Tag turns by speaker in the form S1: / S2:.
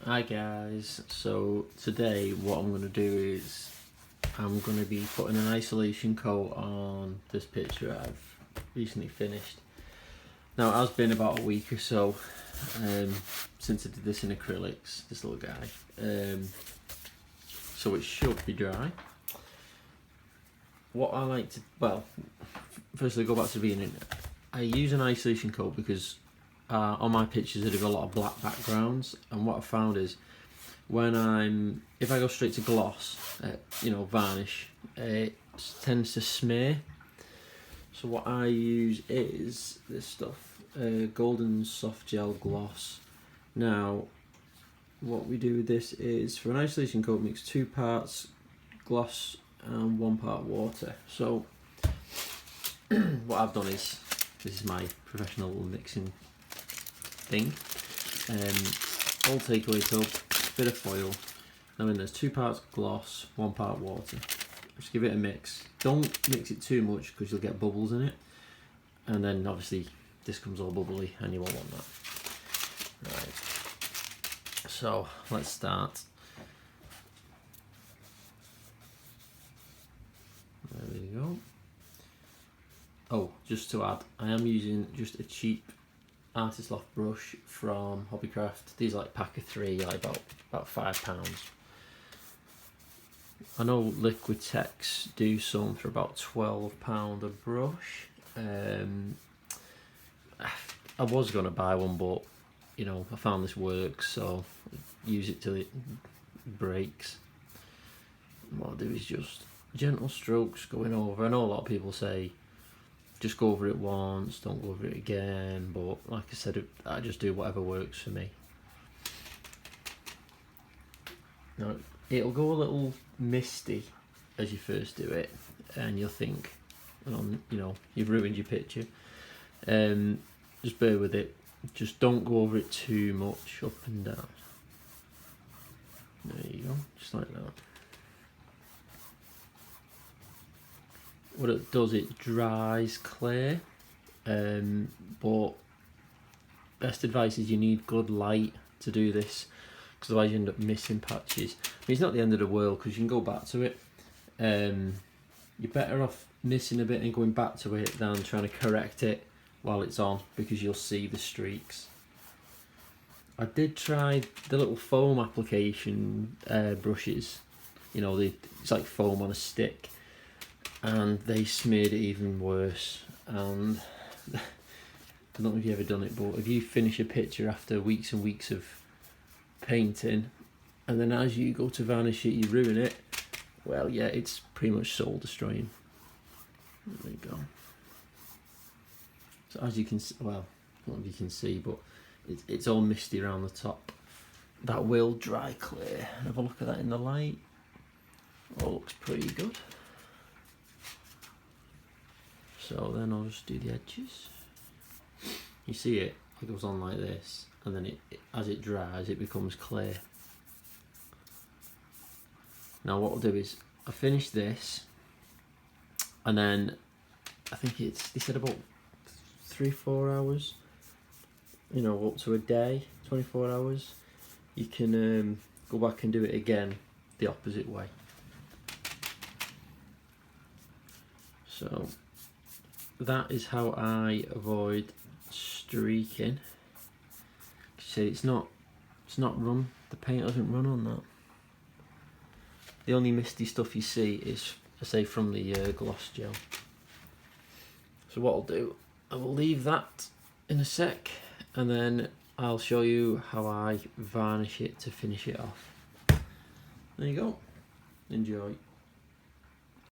S1: Hi guys, so today what I'm going to do is I'm going to be putting an isolation coat on this picture I've recently finished. Now it has been about a week or so since I did this in acrylics, this little guy, so it should be dry. What I like to, well, firstly go back to the beginning. I use an isolation coat because on my pictures I do a lot of black backgrounds, and what I found is if I go straight to gloss, varnish, it tends to smear. So what I use is this stuff, Golden Soft Gel Gloss. Now what we do with this is, for an isolation coat, mix 2 parts gloss and 1 part water. So what I've done is, this is my professional mixing thing, old takeaway tub, bit of foil. Now there's 2 parts gloss, 1 part water. Just give it a mix. Don't mix it too much because you'll get bubbles in it, and then obviously this comes all bubbly and you won't want that. Right, so let's start. There we go. Oh, just to add, I am using just a cheap Artist Loft brush from Hobbycraft. These are like pack of 3, like about £5. I know Liquid Techs do some for about £12 a brush. I was gonna buy one, but I found this works, so use it till it breaks. What I'll do is just gentle strokes going over. I know a lot of people say just go over it once, don't go over it again, but like I said, I just do whatever works for me. Now it'll go a little misty as you first do it, and you'll think, you've ruined your picture. Just bear with it. Just don't go over it too much, up and down. There you go, just like that. What it does, it dries clear, but best advice is you need good light to do this, because otherwise you end up missing patches. I mean, it's not the end of the world because you can go back to it. You're better off missing a bit and going back to it than trying to correct it while it's on, because you'll see the streaks. I did try the little foam application brushes, it's like foam on a stick, and they smeared it even worse. And I don't know if you've ever done it, but if you finish a picture after weeks and weeks of painting, and then as you go to varnish it you ruin it, well, yeah, it's pretty much soul destroying. There we go. So as you can see, well, I don't know if you can see, but it's all misty around the top. That will dry clear. Have a look at that in the light. Oh, looks pretty good. So then I'll just do the edges. You see it goes on like this, and then as it dries it becomes clear. Now what I'll do is I finish this, and then I think they said about 3-4 hours, up to a day, 24 hours, you can go back and do it again the opposite way. So that is how I avoid streaking. See, it's not run, the paint doesn't run on that. The only misty stuff you see is, I say, from the gloss gel. So what I'll do, I will leave that in a sec, and then I'll show you how I varnish it to finish it off. There you go, enjoy.